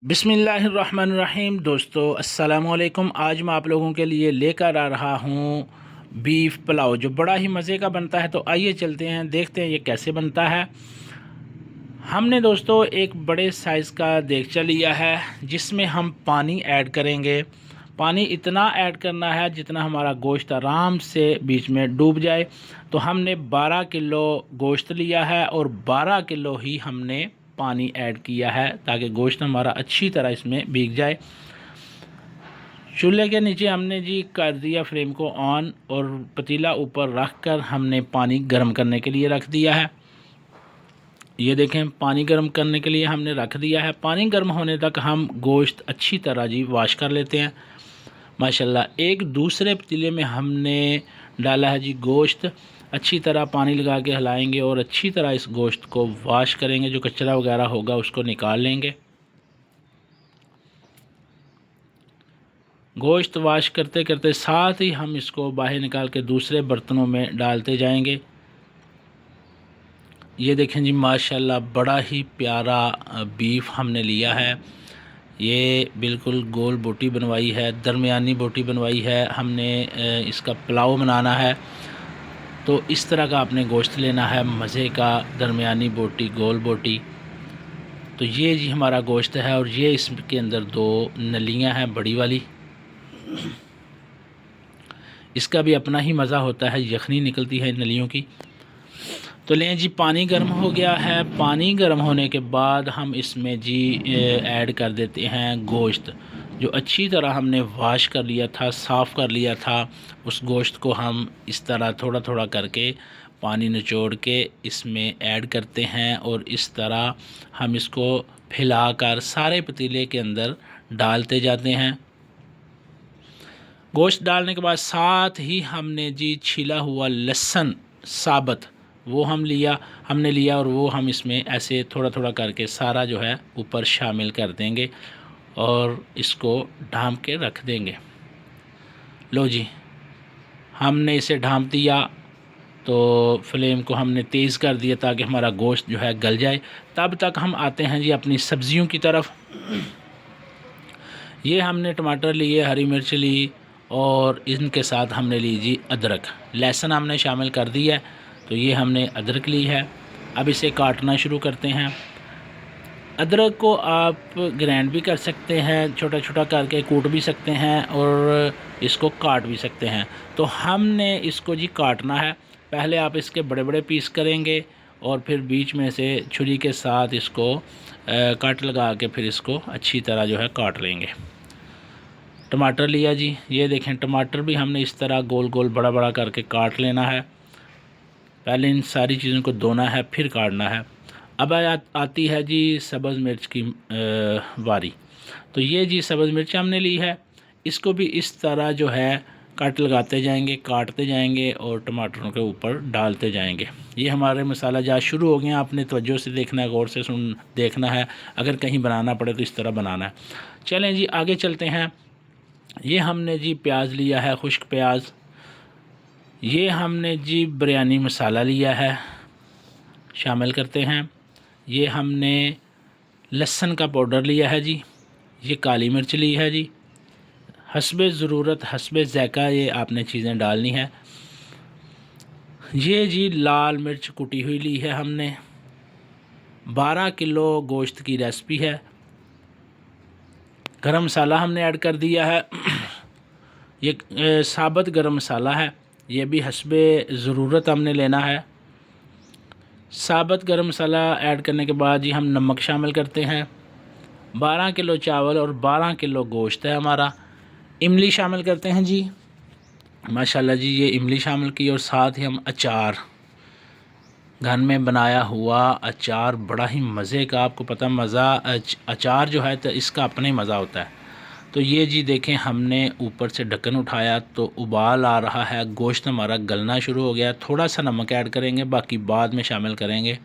बिस्मिल्लाहिर्रहमानिर्रहीम। दोस्तों अस्सलाम वालेकुम। आज मैं आप लोगों के लिए लेकर आ रहा हूँ बीफ पुलाव, जो बड़ा ही मज़े का बनता है। तो आइए चलते हैं, देखते हैं ये कैसे बनता है। हमने दोस्तों एक बड़े साइज़ का देगचा लिया है, जिसमें हम पानी ऐड करेंगे। पानी इतना ऐड करना है जितना हमारा गोश्त आराम से बीच में डूब जाए। तो हमने 12 किलो गोश्त लिया है और 12 किलो ही हमने पानी ऐड किया है, ताकि गोश्त हमारा अच्छी तरह इसमें भीग जाए। चूल्हे के नीचे हमने जी कर दिया फ्लेम को ऑन, और पतीला ऊपर रख कर हमने पानी गर्म करने के लिए रख दिया है। ये देखें, पानी गर्म करने के लिए हमने रख दिया है। पानी गर्म होने तक हम गोश्त अच्छी तरह जी वॉश कर लेते हैं। माशाल्लाह एक दूसरे पतीले में हमने डाला है जी गोश्त। अच्छी तरह पानी लगा के हिलाएंगे और अच्छी तरह इस गोश्त को वॉश करेंगे। जो कचरा वगैरह होगा उसको निकाल लेंगे। गोश्त वॉश करते करते साथ ही हम इसको बाहर निकाल के दूसरे बर्तनों में डालते जाएंगे। ये देखें जी, माशाल्लाह बड़ा ही प्यारा बीफ हमने लिया है। ये बिल्कुल गोल बोटी बनवाई है, दरमियानी बोटी बनवाई है हमने। इसका पुलाव बनाना है तो इस तरह का आपने गोश्त लेना है, मज़े का दरमियानी बोटी, गोल बोटी। तो ये जी हमारा गोश्त है, और ये इसके अंदर 2 नलियां हैं बड़ी वाली। इसका भी अपना ही मज़ा होता है, यखनी निकलती है इन नलियों की। तो लें जी, पानी गर्म हो गया है। पानी गर्म होने के बाद हम इसमें जी ऐड कर देते हैं गोश्त, जो अच्छी तरह हमने वॉश कर लिया था, साफ़ कर लिया था। उस गोश्त को हम इस तरह थोड़ा थोड़ा करके पानी निचोड़ के इसमें ऐड करते हैं, और इस तरह हम इसको फैलाकर सारे पतीले के अंदर डालते जाते हैं। गोश्त डालने के बाद साथ ही हमने जी छिला हुआ लहसुन साबुत वो हमने लिया, और वो हम इसमें ऐसे थोड़ा थोड़ा करके सारा जो है ऊपर शामिल कर देंगे और इसको ढाँप के रख देंगे। लो जी, हमने इसे ढाँप दिया। तो फ्लेम को हमने तेज़ कर दिया ताकि हमारा गोश्त जो है गल जाए। तब तक हम आते हैं जी अपनी सब्ज़ियों की तरफ। ये हमने टमाटर लिए, हरी मिर्च ली, और इनके साथ हमने ली जी अदरक। लहसुन हमने शामिल कर दिया है, तो ये हमने अदरक ली है। अब इसे काटना शुरू करते हैं। अदरक को आप ग्राइंड भी कर सकते हैं, छोटा छोटा करके कूट भी सकते हैं, और इसको काट भी सकते हैं। तो हमने इसको जी काटना है। पहले आप इसके बड़े बड़े पीस करेंगे, और फिर बीच में से छुरी के साथ इसको कट लगा के फिर इसको अच्छी तरह जो है काट लेंगे। टमाटर लिया जी, ये देखें, टमाटर भी हमने इस तरह गोल गोल बड़ा बड़ा करके काट लेना है। पहले इन सारी चीज़ों को धोना है, फिर काटना है। अब आती है जी सब्ज़ मिर्च की वारी। तो ये जी सब्ज़ मिर्च हमने ली है। इसको भी इस तरह जो है कट लगाते जाएंगे, काटते जाएंगे, और टमाटरों के ऊपर डालते जाएंगे। ये हमारे मसाला जात शुरू हो गए हैं। आपने तवज्जो से देखना है, गौर से देखना है। अगर कहीं बनाना पड़े तो इस तरह बनाना है। चलें जी, आगे चलते हैं। ये हमने जी प्याज लिया है, खुश्क प्याज। ये हमने जी बिरयानी मसाला लिया है, शामिल करते हैं। ये हमने लहसुन का पाउडर लिया है जी। ये काली मिर्च ली है जी। हस्बे ज़रूरत, हस्बे ज़ायक़ा ये आपने चीज़ें डालनी है। ये जी लाल मिर्च कुटी हुई ली है हमने। 12 किलो गोश्त की रेसिपी है। गरम मसाला हमने ऐड कर दिया है। ये साबुत गरम मसाला है, ये भी हस्बे ज़रूरत हमने लेना है। साबुत गरम मसाला ऐड करने के बाद जी हम नमक शामिल करते हैं। 12 किलो चावल और 12 किलो गोश्त है हमारा। इमली शामिल करते हैं जी। माशाल्लाह जी, ये इमली शामिल की, और साथ ही हम अचार, घर में बनाया हुआ अचार, बड़ा ही मज़े का। आपको पता मज़ा अचार जो है तो इसका अपना ही मज़ा होता है। तो ये जी देखें, हमने ऊपर से ढक्कन उठाया तो उबाल आ रहा है, गोश्त हमारा गलना शुरू हो गया। थोड़ा सा नमक ऐड करेंगे, बाकी बाद में शामिल करेंगे।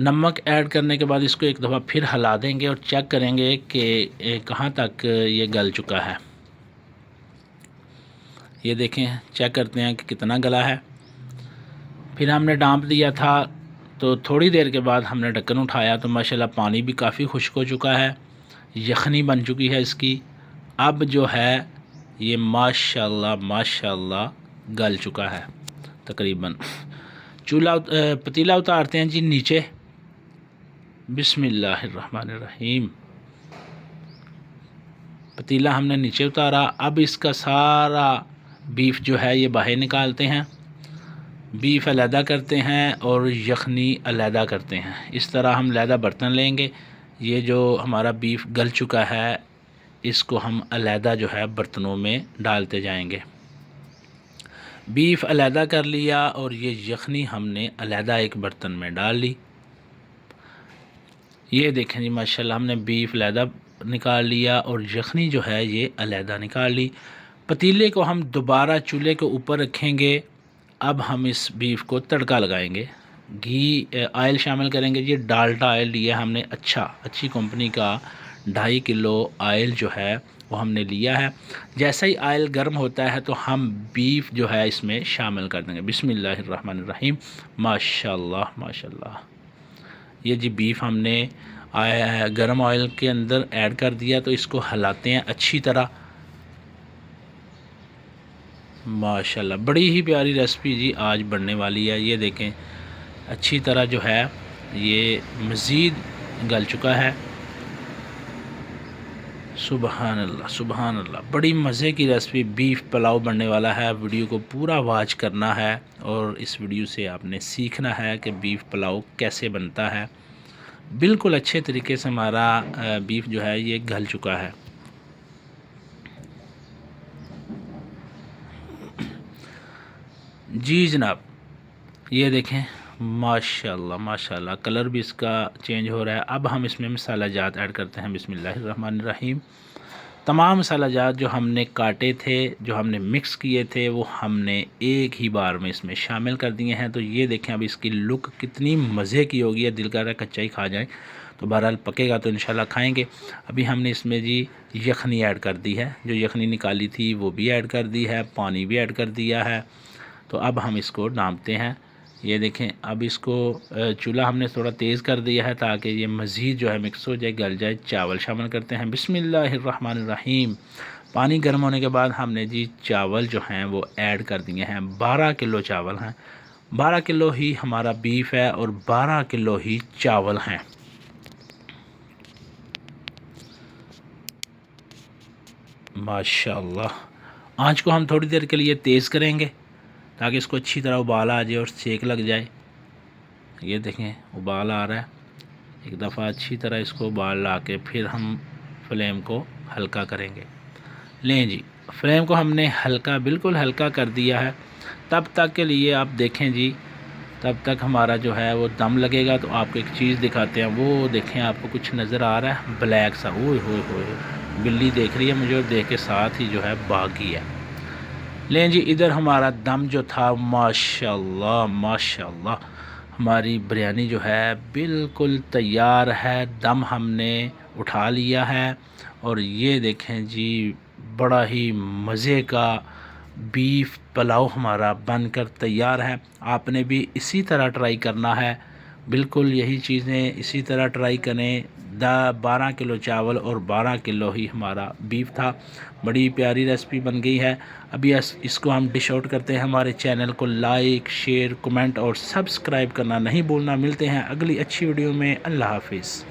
नमक ऐड करने के बाद इसको एक दफ़ा फिर हिला देंगे और चेक करेंगे कि कहाँ तक ये गल चुका है। ये देखें, चेक करते हैं कि कितना गला है। फिर हमने ढाँप दिया था, तो थोड़ी देर के बाद हमने ढक्कन उठाया तो माशाल्लाह पानी भी काफ़ी खुश्क हो चुका है। यखनी बन चुकी है इसकी। अब जो है ये माशाल्लाह माशाल्लाह गल चुका है तकरीबन। पतीला उतारते हैं जी नीचे। बिस्मिल्लाहिर्रहमानिर्रहीम। पतीला हमने नीचे उतारा। अब इसका सारा बीफ जो है ये बाहर निकालते हैं। बीफ अलहदा करते हैं और यखनी अलहदा करते हैं। इस तरह हम अलहदा बर्तन लेंगे। ये जो हमारा बीफ गल चुका है इसको हम अलहदा जो है बर्तनों में डालते जाएंगे। बीफ अलहदा कर लिया और ये यखनी हमने अलहदा एक बर्तन में डाल ली। ये देखें जी माशाल्लाह हमने बीफ अलहदा निकाल लिया और यखनी जो है ये अलहदा निकाल ली। पतीले को हम दोबारा चूल्हे के ऊपर रखेंगे। अब हम इस बीफ को तड़का लगाएंगे। घी आयल शामिल करेंगे। ये डाल्डा आयल लिया हमने, अच्छी कंपनी का 2.5 किलो आयल जो है वो हमने लिया है। जैसे ही आयल गर्म होता है तो हम बीफ जो है इसमें शामिल कर देंगे। बिस्मिल्लाहिर्रहमानिर्रहीम। माशाल्लाह माशाल्लाह। ये जी बीफ हमने गर्म ऑयल के अंदर ऐड कर दिया तो इसको हिलाते हैं अच्छी तरह। माशाल्लाह बड़ी ही प्यारी रेसिपी जी आज बनने वाली है। ये देखें अच्छी तरह जो है ये मज़ीद गल चुका है। सुबहान अल्लाह सुबहान अल्लाह। बड़ी मज़े की रेसिपी बीफ पुलाव बनने वाला है। वीडियो को पूरा वॉच करना है और इस वीडियो से आपने सीखना है कि बीफ पुलाव कैसे बनता है। बिल्कुल अच्छे तरीके से हमारा बीफ जो है ये गल चुका है। जी जनाब ये देखें माशाल्लाह माशाल्लाह कलर भी इसका चेंज हो रहा है। अब हम इसमें मसाला जात ऐड करते हैं। बिस्मिल्लाहिर्रहमानिर्रहीम। तमाम मसाला जात जो हमने काटे थे, जो हमने मिक्स किए थे, वो हमने एक ही बार में इसमें शामिल कर दिए हैं। तो ये देखें अब इसकी लुक कितनी मज़े की होगी। दिल कर रहा है कच्चा ही खा जाए, तो बहरहाल पकेगा तो इंशाल्लाह खाएंगे। अभी हमने इसमें जी यखनी ऐड कर दी है। जो यखनी निकाली थी वो भी ऐड कर दी है, पानी भी ऐड कर दिया है। तो अब हम इसको डालते हैं। ये देखें अब इसको चूल्हा हमने थोड़ा तेज़ कर दिया है ताकि ये मज़ीद जो है मिक्स हो जाए, गल जाए। चावल शामिल करते हैं। बिस्मिल्लाहिर्रहमानिर्रहीम। पानी गर्म होने के बाद हमने जी चावल जो हैं वो ऐड कर दिए हैं। 12 किलो चावल हैं। 12 किलो ही हमारा बीफ है और 12 किलो ही चावल हैं। माशाल्लाह। आँच को हम थोड़ी देर के लिए तेज़ करेंगे ताकि इसको अच्छी तरह उबाल आ जाए और सेक लग जाए। ये देखें उबाल आ रहा है। एक दफ़ा अच्छी तरह इसको उबाल ला के फिर हम फ्लेम को हल्का करेंगे। लें जी फ्लेम को हमने हल्का, बिल्कुल हल्का कर दिया है। तब तक के लिए आप देखें जी, तब तक हमारा जो है वो दम लगेगा। तो आपको एक चीज़ दिखाते हैं। वो देखें आपको कुछ नज़र आ रहा है ब्लैक सा। ओए होए होए, बिल्ली देख रही है मुझे और देख के साथ ही जो है भागी है। लें जी इधर हमारा दम जो था माशाल्लाह माशाल्लाह हमारी बिरयानी जो है बिल्कुल तैयार है। दम हमने उठा लिया है और ये देखें जी बड़ा ही मज़े का बीफ पुलाव हमारा बनकर तैयार है। आपने भी इसी तरह ट्राई करना है। बिल्कुल यही चीज़ें इसी तरह ट्राई करें। 12 किलो चावल और 12 किलो ही हमारा बीफ था। बड़ी प्यारी रेसिपी बन गई है। अभी इसको हम डिश आउट करते हैं। हमारे चैनल को लाइक, शेयर, कमेंट और सब्सक्राइब करना नहीं भूलना। मिलते हैं अगली अच्छी वीडियो में। अल्लाह हाफिज़।